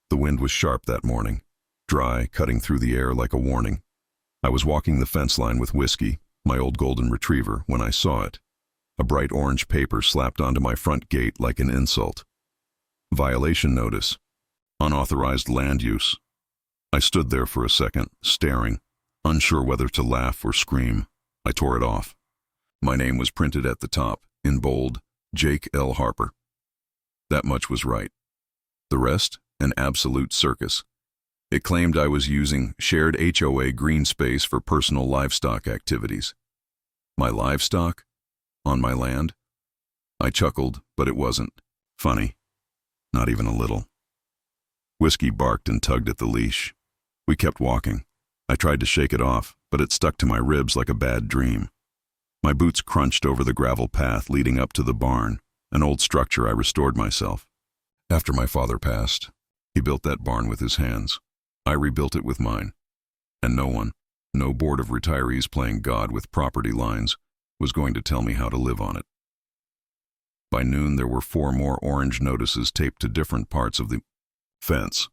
The wind was sharp that morning, dry, cutting through the air like a warning. I was walking the fence line with Whiskey, my old golden retriever, when I saw it. A bright orange paper slapped onto my front gate like an insult. Violation notice. Unauthorized land use. I stood there for a second, staring, unsure whether to laugh or scream. I tore it off. My name was printed at the top, in bold, Jake L. Harper. That much was right. The rest, an absolute circus. It claimed I was using shared HOA green space for personal livestock activities. My livestock? On my land? I chuckled, but it wasn't funny. Not even a little. Whiskey barked and tugged at the leash. We kept walking. I tried to shake it off, but it stuck to my ribs like a bad dream. My boots crunched over the gravel path leading up to the barn, an old structure I restored myself. After my father passed, he built that barn with his hands. I rebuilt it with mine. And no one, no board of retirees playing God with property lines, was going to tell me how to live on it. By noon, there were 4 more orange notices taped to different parts of the fence.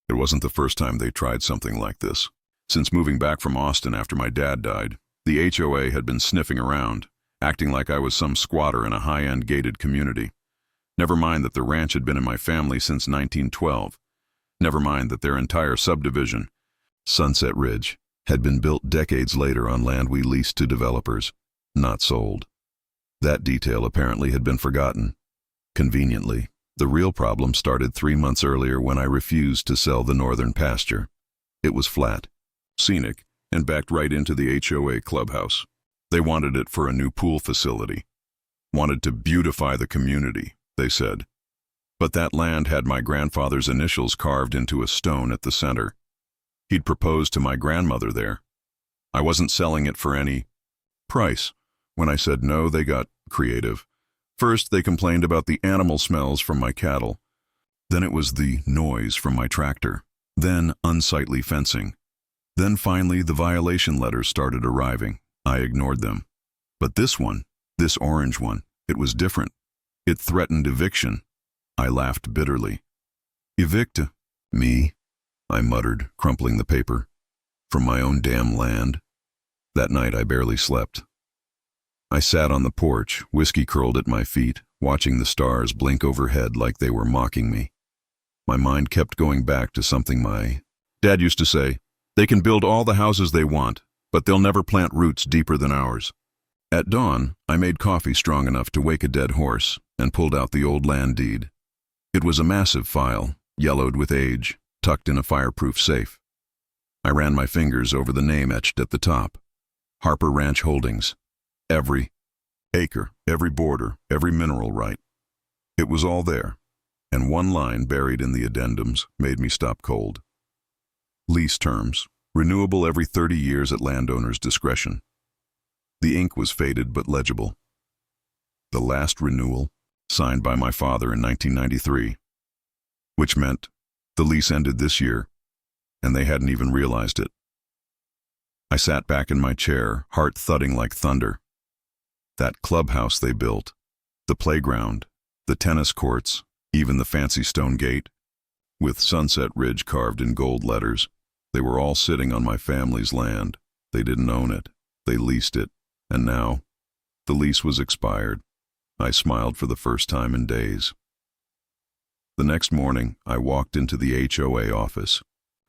It wasn't the first time they tried something like this. Since moving back from Austin after my dad died, the HOA had been sniffing around, acting like I was some squatter in a high-end gated community. Never mind that the ranch had been in my family since 1912. Never mind that their entire subdivision, Sunset Ridge, had been built decades later on land we leased to developers, not sold. That detail apparently had been forgotten. Conveniently, the real problem started 3 months earlier when I refused to sell the northern pasture. It was flat, scenic, and backed right into the HOA clubhouse. They wanted it for a new pool facility. Wanted to beautify the community, they said. But that land had my grandfather's initials carved into a stone at the center. He'd proposed to my grandmother there. I wasn't selling it for any price. When I said no, they got creative. First, they complained about the animal smells from my cattle. Then it was the noise from my tractor. Then unsightly fencing. Then finally, the violation letters started arriving. I ignored them. But this one, this orange one, it was different. It threatened eviction. I laughed bitterly. Evict me, I muttered, crumpling the paper. From my own damn land. That night I barely slept. I sat on the porch, whiskey curled at my feet, watching the stars blink overhead like they were mocking me. My mind kept going back to something my dad used to say. They can build all the houses they want, but they'll never plant roots deeper than ours. At dawn, I made coffee strong enough to wake a dead horse and pulled out the old land deed. It was a massive file, yellowed with age, tucked in a fireproof safe. I ran my fingers over the name etched at the top. Harper Ranch Holdings. Every acre, every border, every mineral right. It was all there, and one line buried in the addendums made me stop cold. Lease terms, renewable every 30 years at landowner's discretion. The ink was faded but legible. The last renewal, signed by my father in 1993, which meant the lease ended this year, and they hadn't even realized it. I sat back in my chair, heart thudding like thunder. That clubhouse they built, the playground, the tennis courts, even the fancy stone gate, with Sunset Ridge carved in gold letters, they were all sitting on my family's land. They didn't own it. They leased it. And now, the lease was expired. I smiled for the first time in days. The next morning, I walked into the HOA office,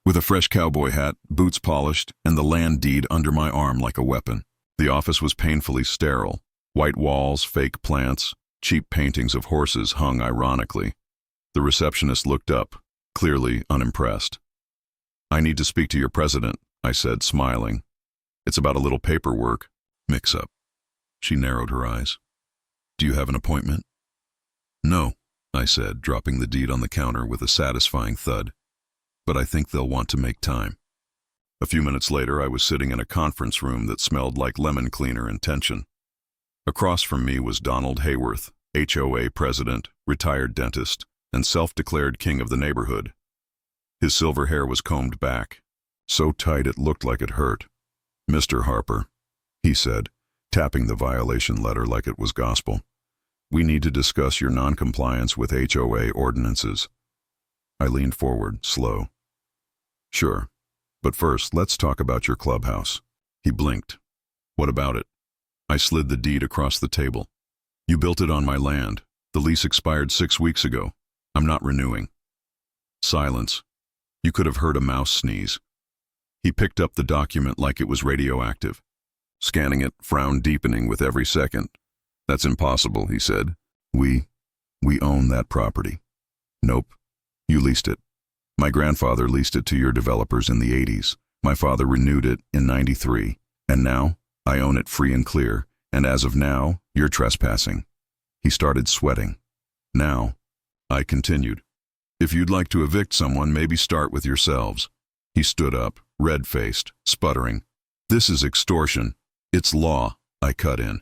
with a fresh cowboy hat, boots polished, and the land deed under my arm like a weapon. The office was painfully sterile. White walls, fake plants, cheap paintings of horses hung ironically. The receptionist looked up, clearly unimpressed. "I need to speak to your president," I said, smiling. "It's about a little paperwork mix-up." She narrowed her eyes. "Do you have an appointment?" "No," I said, dropping the deed on the counter with a satisfying thud. "But I think they'll want to make time." A few minutes later, I was sitting in a conference room that smelled like lemon cleaner and tension. Across from me was Donald Hayworth, HOA president, retired dentist, and self-declared king of the neighborhood. His silver hair was combed back, so tight it looked like it hurt. "Mr. Harper," he said, tapping the violation letter like it was gospel, "we need to discuss your non-compliance with HOA ordinances." I leaned forward, slow. Sure. But first, let's talk about your clubhouse. He blinked. What about it? I slid the deed across the table. You built it on my land. The lease expired 6 weeks ago. I'm not renewing. Silence. You could have heard a mouse sneeze. He picked up the document like it was radioactive. Scanning it, frown deepening with every second. That's impossible, he said. We own that property. Nope. You leased it. My grandfather leased it to your developers in the 80s. My father renewed it in 93. And now, I own it free and clear. And as of now, you're trespassing. He started sweating. Now, I continued. If you'd like to evict someone, maybe start with yourselves. He stood up, red-faced, sputtering. This is extortion. It's law, I cut in.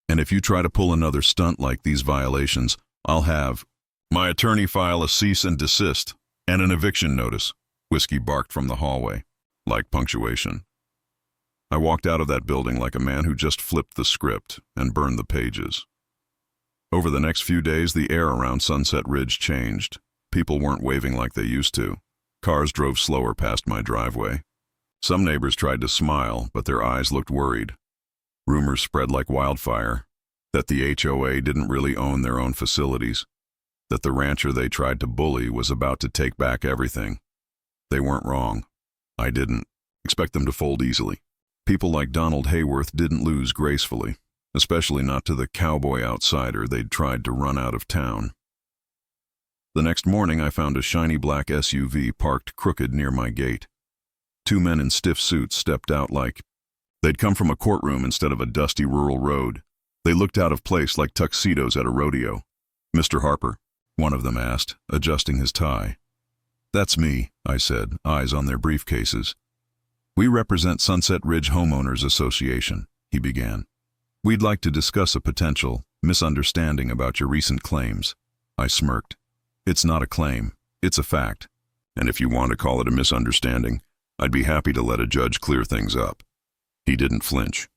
And if you try to pull another stunt like these violations, I'll have my attorney file a cease and desist and an eviction notice. Whiskey barked from the hallway, like punctuation. I walked out of that building like a man who just flipped the script and burned the pages. Over the next few days, the air around Sunset Ridge changed. People weren't waving like they used to. Cars drove slower past my driveway. Some neighbors tried to smile, but their eyes looked worried. Rumors spread like wildfire that the HOA didn't really own their own facilities, that the rancher they tried to bully was about to take back everything. They weren't wrong. I didn't expect them to fold easily. People like Donald Hayworth didn't lose gracefully, especially not to the cowboy outsider they'd tried to run out of town. The next morning, I found a shiny black SUV parked crooked near my gate. 2 men in stiff suits stepped out like they'd come from a courtroom instead of a dusty rural road. They looked out of place like tuxedos at a rodeo. Mr. Harper, one of them asked, adjusting his tie. That's me, I said, eyes on their briefcases. We represent Sunset Ridge Homeowners Association, he began. We'd like to discuss a potential misunderstanding about your recent claims. I smirked. It's not a claim, it's a fact. And if you want to call it a misunderstanding, I'd be happy to let a judge clear things up. He didn't flinch.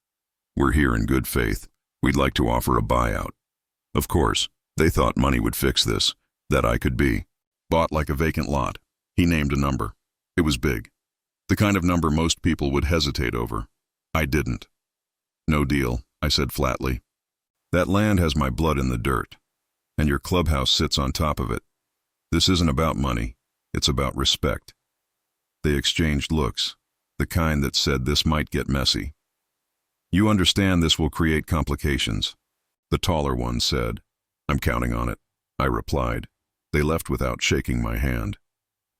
We're here in good faith. We'd like to offer a buyout. Of course, they thought money would fix this, that I could be bought like a vacant lot. He named a number. It was big. The kind of number most people would hesitate over. I didn't. No deal, I said flatly. That land has my blood in the dirt, and your clubhouse sits on top of it. This isn't about money, it's about respect. They exchanged looks, the kind that said this might get messy. You understand this will create complications, the taller one said. I'm counting on it, I replied. They left without shaking my hand.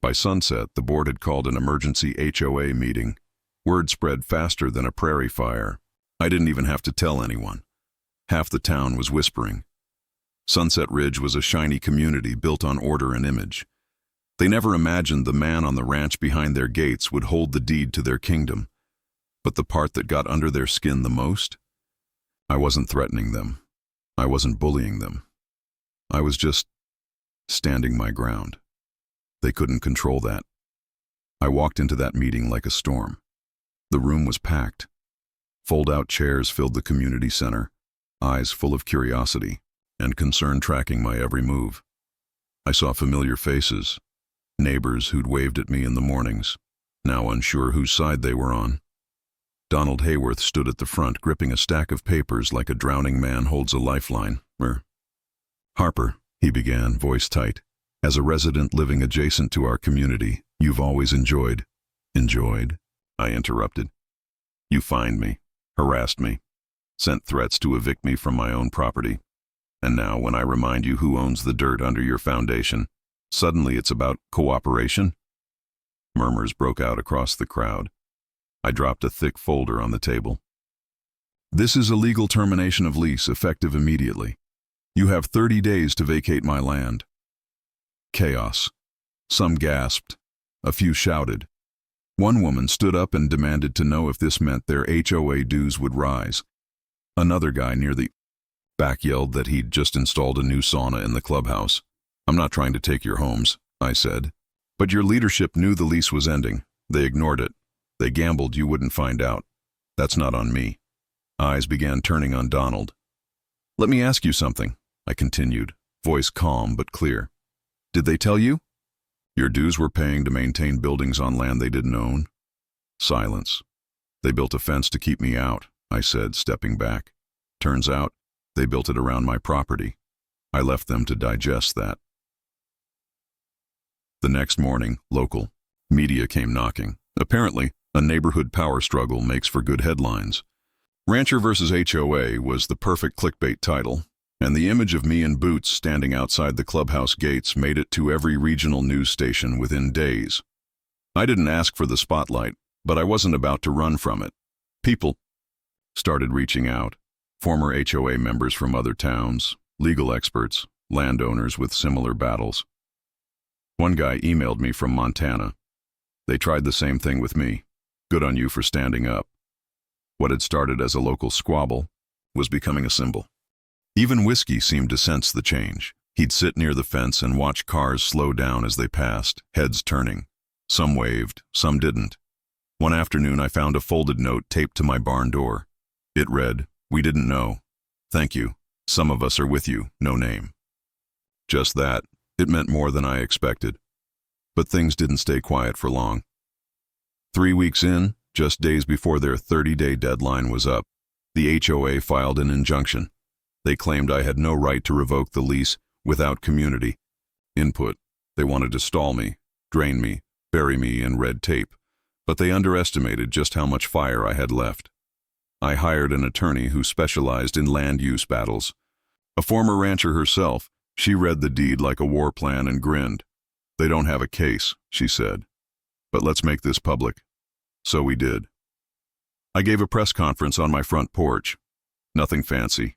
By sunset, the board had called an emergency HOA meeting. Word spread faster than a prairie fire. I didn't even have to tell anyone. Half the town was whispering. Sunset Ridge was a shiny community built on order and image. They never imagined the man on the ranch behind their gates would hold the deed to their kingdom. But the part that got under their skin the most? I wasn't threatening them. I wasn't bullying them. I was just standing my ground. They couldn't control that. I walked into that meeting like a storm. The room was packed. Fold-out chairs filled the community center, eyes full of curiosity and concern tracking my every move. I saw familiar faces, neighbors who'd waved at me in the mornings, now unsure whose side they were on. Donald Hayworth stood at the front, gripping a stack of papers like a drowning man holds a lifeline. Harper, he began, voice tight. As a resident living adjacent to our community, you've always enjoyed. Enjoyed? I interrupted. You fined me, harassed me, sent threats to evict me from my own property. And now when I remind you who owns the dirt under your foundation, suddenly it's about cooperation? Murmurs broke out across the crowd. I dropped a thick folder on the table. This is a legal termination of lease, effective immediately. You have 30 days to vacate my land. Chaos. Some gasped. A few shouted. One woman stood up and demanded to know if this meant their HOA dues would rise. Another guy near the back yelled that he'd just installed a new sauna in the clubhouse. I'm not trying to take your homes, I said. But your leadership knew the lease was ending. They ignored it. They gambled you wouldn't find out. That's not on me. Eyes began turning on Donald. Let me ask you something, I continued, voice calm but clear. Did they tell you? Your dues were paying to maintain buildings on land they didn't own? Silence. They built a fence to keep me out, I said, stepping back. Turns out, they built it around my property. I left them to digest that. The next morning, local media came knocking. Apparently, a neighborhood power struggle makes for good headlines. Rancher versus HOA was the perfect clickbait title, and the image of me in boots standing outside the clubhouse gates made it to every regional news station within days. I didn't ask for the spotlight, but I wasn't about to run from it. People started reaching out. Former HOA members from other towns, legal experts, landowners with similar battles. One guy emailed me from Montana. They tried the same thing with me. Good on you for standing up. What had started as a local squabble was becoming a symbol. Even Whiskey seemed to sense the change. He'd sit near the fence and watch cars slow down as they passed, heads turning. Some waved, some didn't. One afternoon I found a folded note taped to my barn door. It read, "We didn't know. Thank you. Some of us are with you, no name." Just that. It meant more than I expected. But things didn't stay quiet for long. 3 weeks in, just days before their 30-day deadline was up, the HOA filed an injunction. They claimed I had no right to revoke the lease without community input. They wanted to stall me, drain me, bury me in red tape, but they underestimated just how much fire I had left. I hired an attorney who specialized in land use battles. A former rancher herself, she read the deed like a war plan and grinned. "They don't have a case," she said. "But let's make this public." So we did. I gave a press conference on my front porch. Nothing fancy.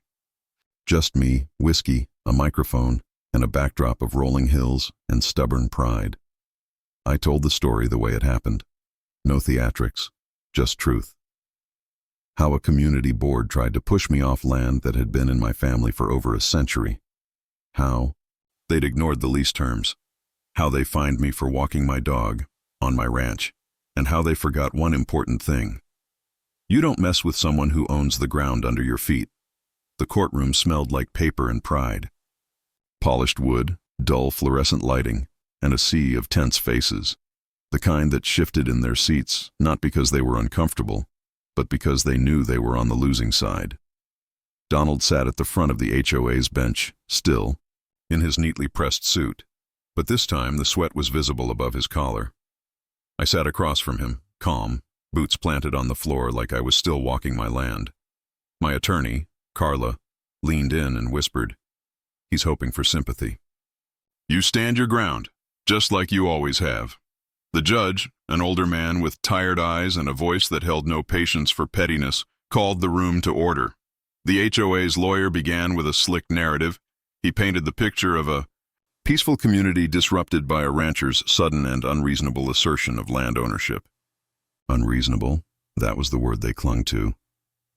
Just me, whiskey, a microphone, and a backdrop of rolling hills and stubborn pride. I told the story the way it happened. No theatrics, just truth. How a community board tried to push me off land that had been in my family for over a century. How they'd ignored the lease terms. How they fined me for walking my dog on my ranch. And how they forgot one important thing. You don't mess with someone who owns the ground under your feet. The courtroom smelled like paper and pride. Polished wood, dull fluorescent lighting, and a sea of tense faces. The kind that shifted in their seats, not because they were uncomfortable, but because they knew they were on the losing side. Donald sat at the front of the HOA's bench, still, in his neatly pressed suit, but this time the sweat was visible above his collar. I sat across from him, calm, boots planted on the floor like I was still walking my land. My attorney, Carla, leaned in and whispered, "He's hoping for sympathy." "You stand your ground, just like you always have." The judge, an older man with tired eyes and a voice that held no patience for pettiness, called the room to order. The HOA's lawyer began with a slick narrative. He painted the picture of a peaceful community disrupted by a rancher's sudden and unreasonable assertion of land ownership. Unreasonable, that was the word they clung to.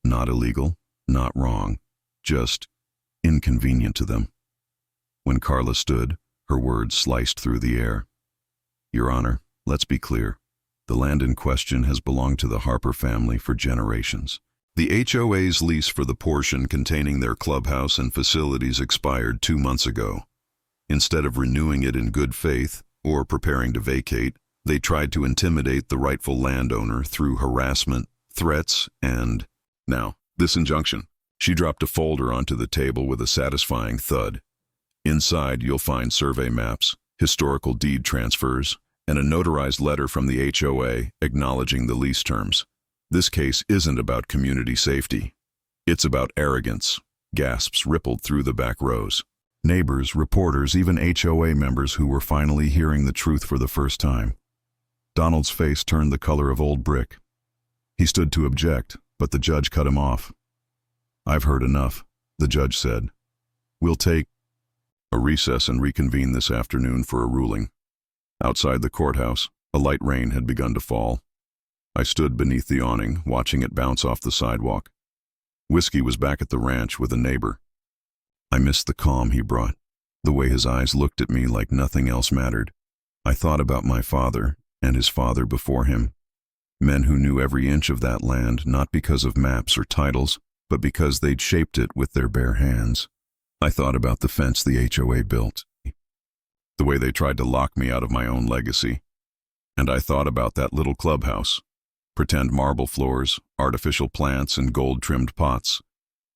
Not illegal, not wrong, just inconvenient to them. When Carla stood, her words sliced through the air. "Your Honor, let's be clear. The land in question has belonged to the Harper family for generations. The HOA's lease for the portion containing their clubhouse and facilities expired 2 months ago. Instead of renewing it in good faith or preparing to vacate, they tried to intimidate the rightful landowner through harassment, threats, and now, this injunction." She dropped a folder onto the table with a satisfying thud. Inside, you'll find survey maps, historical deed transfers, and a notarized letter from the HOA acknowledging the lease terms. This case isn't about community safety. It's about arrogance. Gasps rippled through the back rows. Neighbors, reporters, even HOA members who were finally hearing the truth for the first time. Donald's face turned the color of old brick. He stood to object, but the judge cut him off. "I've heard enough," the judge said. "We'll take a recess and reconvene this afternoon for a ruling." Outside the courthouse, a light rain had begun to fall. I stood beneath the awning, watching it bounce off the sidewalk. Whiskey was back at the ranch with a neighbor. I missed the calm he brought, the way his eyes looked at me like nothing else mattered. I thought about my father and his father before him, men who knew every inch of that land not because of maps or titles, but because they'd shaped it with their bare hands. I thought about the fence the HOA built, the way they tried to lock me out of my own legacy. And I thought about that little clubhouse. Pretend marble floors, artificial plants, and gold-trimmed pots,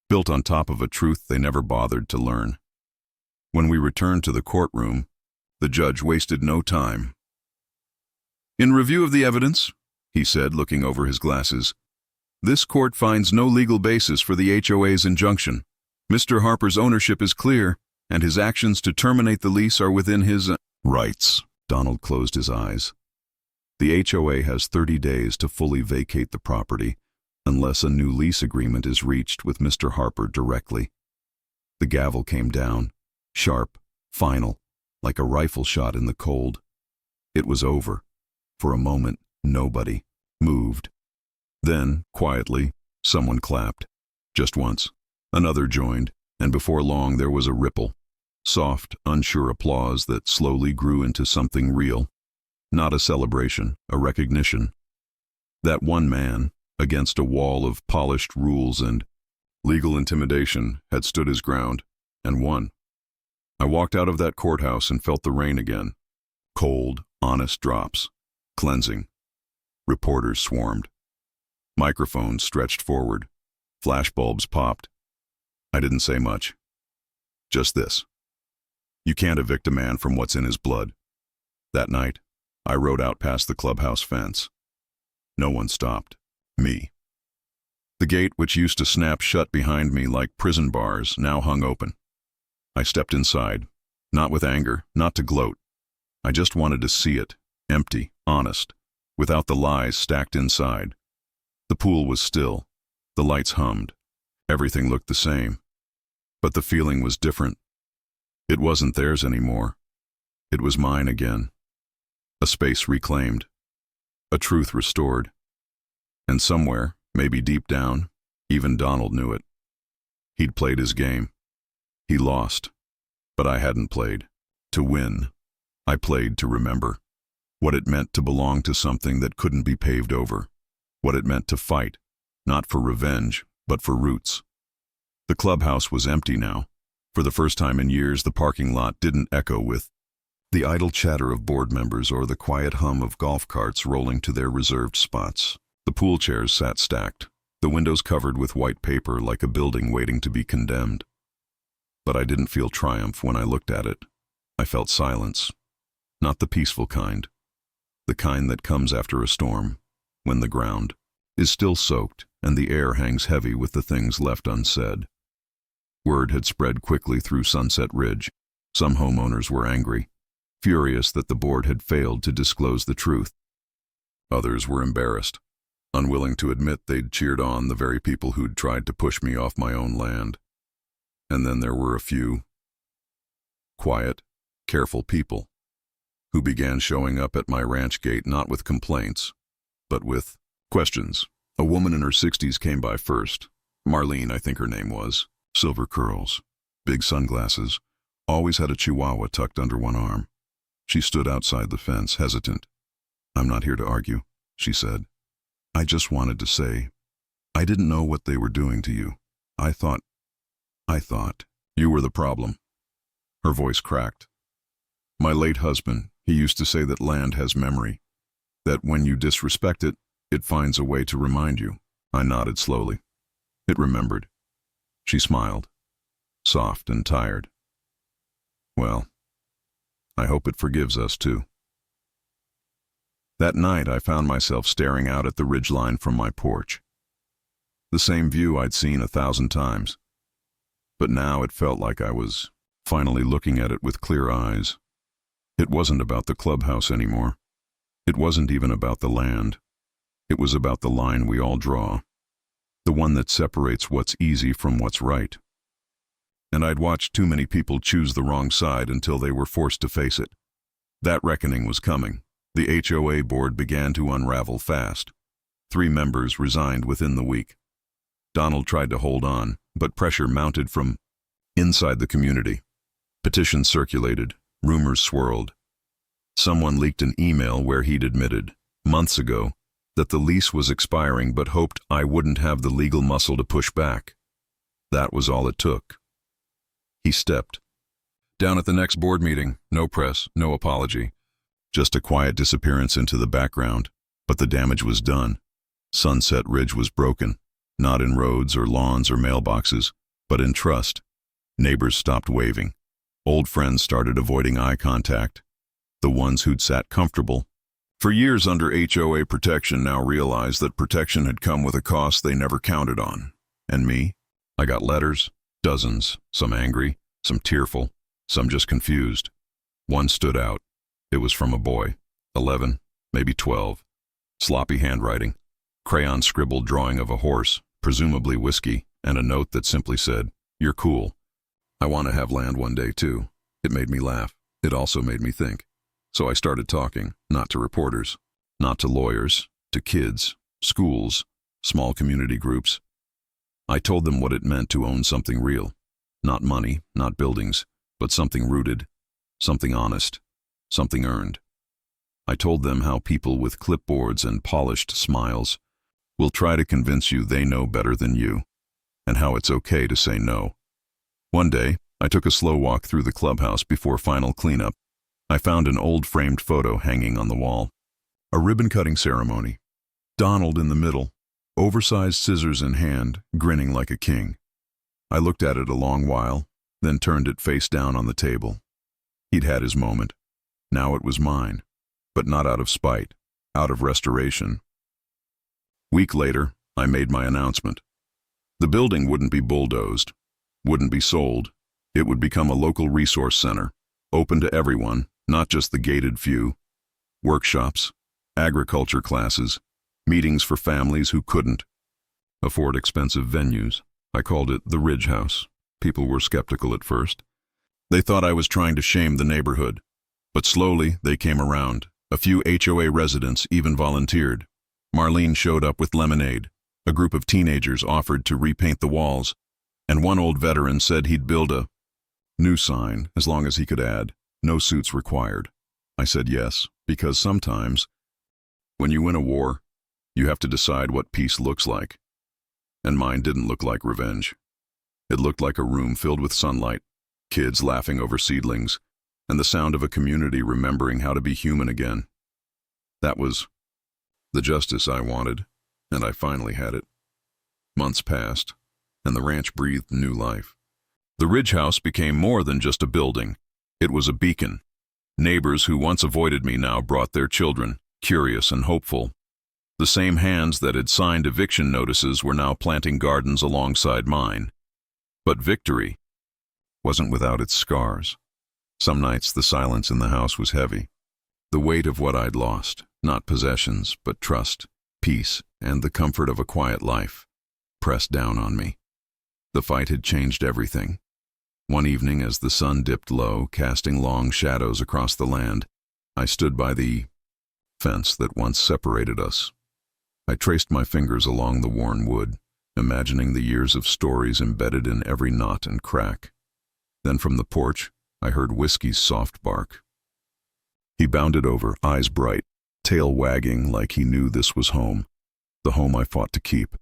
built on top of a truth they never bothered to learn. When we returned to the courtroom, the judge wasted no time. "In review of the evidence," he said, looking over his glasses, "this court finds no legal basis for the HOA's injunction. Mr. Harper's ownership is clear, and his actions to terminate the lease are within his rights." Donald closed his eyes. The HOA has 30 days to fully vacate the property, unless a new lease agreement is reached with Mr. Harper directly. The gavel came down, sharp, final, like a rifle shot in the cold. It was over. For a moment, nobody moved. Then, quietly, someone clapped. Just once. Another joined, and before long there was a ripple. Soft, unsure applause that slowly grew into something real. Not a celebration, a recognition. That one man, against a wall of polished rules and legal intimidation, had stood his ground, and won. I walked out of that courthouse and felt the rain again. Cold, honest drops. Cleansing. Reporters swarmed. Microphones stretched forward. Flashbulbs popped. I didn't say much. Just this. You can't evict a man from what's in his blood. That night, I rode out past the clubhouse fence. No one stopped. Me. The gate, which used to snap shut behind me like prison bars, now hung open. I stepped inside, not with anger, not to gloat. I just wanted to see it, empty, honest, without the lies stacked inside. The pool was still. The lights hummed. Everything looked the same. But the feeling was different. It wasn't theirs anymore. It was mine again. A space reclaimed. A truth restored. And somewhere, maybe deep down, even Donald knew it. He'd played his game. He lost. But I hadn't played to win. I played to remember. What it meant to belong to something that couldn't be paved over. What it meant to fight, not for revenge, but for roots. The clubhouse was empty now. For the first time in years, the parking lot didn't echo with the idle chatter of board members or the quiet hum of golf carts rolling to their reserved spots. The pool chairs sat stacked, the windows covered with white paper like a building waiting to be condemned. But I didn't feel triumph when I looked at it. I felt silence. Not the peaceful kind. The kind that comes after a storm, when the ground is still soaked and the air hangs heavy with the things left unsaid. Word had spread quickly through Sunset Ridge. Some homeowners were angry, furious that the board had failed to disclose the truth. Others were embarrassed, unwilling to admit they'd cheered on the very people who'd tried to push me off my own land. And then there were a few quiet, careful people who began showing up at my ranch gate not with complaints, but with questions. A woman in her 60s came by first. Marlene, I think her name was. Silver curls, big sunglasses, always had a chihuahua tucked under one arm. She stood outside the fence, hesitant. "I'm not here to argue," she said. "I just wanted to say, I didn't know what they were doing to you. I thought you were the problem." Her voice cracked. "My late husband, he used to say that land has memory, that when you disrespect it, it finds a way to remind you." I nodded slowly. It remembered. She smiled, soft and tired. "Well, I hope it forgives us too." That night I found myself staring out at the ridgeline from my porch. The same view I'd seen 1,000 times. But now it felt like I was finally looking at it with clear eyes. It wasn't about the clubhouse anymore. It wasn't even about the land. It was about the line we all draw. The one that separates what's easy from what's right. And I'd watched too many people choose the wrong side until they were forced to face it. That reckoning was coming. The HOA board began to unravel fast. 3 members resigned within the week. Donald tried to hold on, but pressure mounted from inside the community. Petitions circulated, rumors swirled. Someone leaked an email where he'd admitted, months ago, that the lease was expiring but hoped I wouldn't have the legal muscle to push back. That was all it took. He stepped. Down at the next board meeting, no press, no apology. Just a quiet disappearance into the background. But the damage was done. Sunset Ridge was broken, not in roads or lawns or mailboxes, but in trust. Neighbors stopped waving. Old friends started avoiding eye contact. The ones who'd sat comfortable for years under HOA protection now realized that protection had come with a cost they never counted on. And me? I got letters, dozens, some angry, some tearful, some just confused. One stood out. It was from a boy, 11, maybe 12. Sloppy handwriting, crayon-scribbled drawing of a horse, presumably whiskey, and a note that simply said, "You're cool. I want to have land one day, too." It made me laugh. It also made me think. So I started talking, not to reporters, not to lawyers, to kids, schools, small community groups. I told them what it meant to own something real. Not money, not buildings, but something rooted, something honest, something earned. I told them how people with clipboards and polished smiles will try to convince you they know better than you, and how it's okay to say no. One day, I took a slow walk through the clubhouse before final cleanup. I found an old framed photo hanging on the wall. A ribbon-cutting ceremony. Donald in the middle, oversized scissors in hand, grinning like a king. I looked at it a long while, then turned it face down on the table. He'd had his moment. Now it was mine, but not out of spite, out of restoration. Week later, I made my announcement. The building wouldn't be bulldozed, wouldn't be sold. It would become a local resource center, open to everyone, not just the gated few. Workshops, agriculture classes, meetings for families who couldn't afford expensive venues. I called it the Ridge House. People were skeptical at first. They thought I was trying to shame the neighborhood. But slowly, they came around. A few HOA residents even volunteered. Marlene showed up with lemonade. A group of teenagers offered to repaint the walls. And one old veteran said he'd build a new sign as long as he could add, "No suits required." I said yes, because sometimes, when you win a war, you have to decide what peace looks like. And mine didn't look like revenge. It looked like a room filled with sunlight, kids laughing over seedlings, and the sound of a community remembering how to be human again. That was the justice I wanted, and I finally had it. Months passed, and the ranch breathed new life. The Ridge House became more than just a building. It was a beacon. Neighbors who once avoided me now brought their children, curious and hopeful. The same hands that had signed eviction notices were now planting gardens alongside mine. But victory wasn't without its scars. Some nights the silence in the house was heavy. The weight of what I'd lost, not possessions, but trust, peace, and the comfort of a quiet life, pressed down on me. The fight had changed everything. One evening, as the sun dipped low, casting long shadows across the land, I stood by the fence that once separated us. I traced my fingers along the worn wood, imagining the years of stories embedded in every knot and crack. Then from the porch, I heard Whiskey's soft bark. He bounded over, eyes bright, tail wagging like he knew this was home, the home I fought to keep.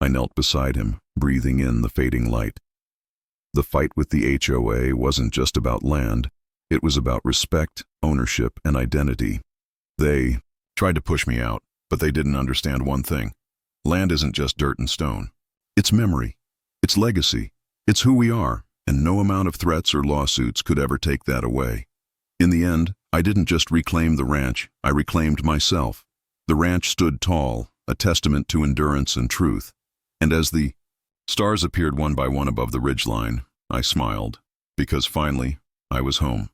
I knelt beside him, breathing in the fading light. The fight with the HOA wasn't just about land. It was about respect, ownership, and identity. They tried to push me out, but they didn't understand one thing. Land isn't just dirt and stone. It's memory. It's legacy. It's who we are, and no amount of threats or lawsuits could ever take that away. In the end, I didn't just reclaim the ranch, I reclaimed myself. The ranch stood tall, a testament to endurance and truth. And as the stars appeared one by one above the ridgeline, I smiled, because finally, I was home.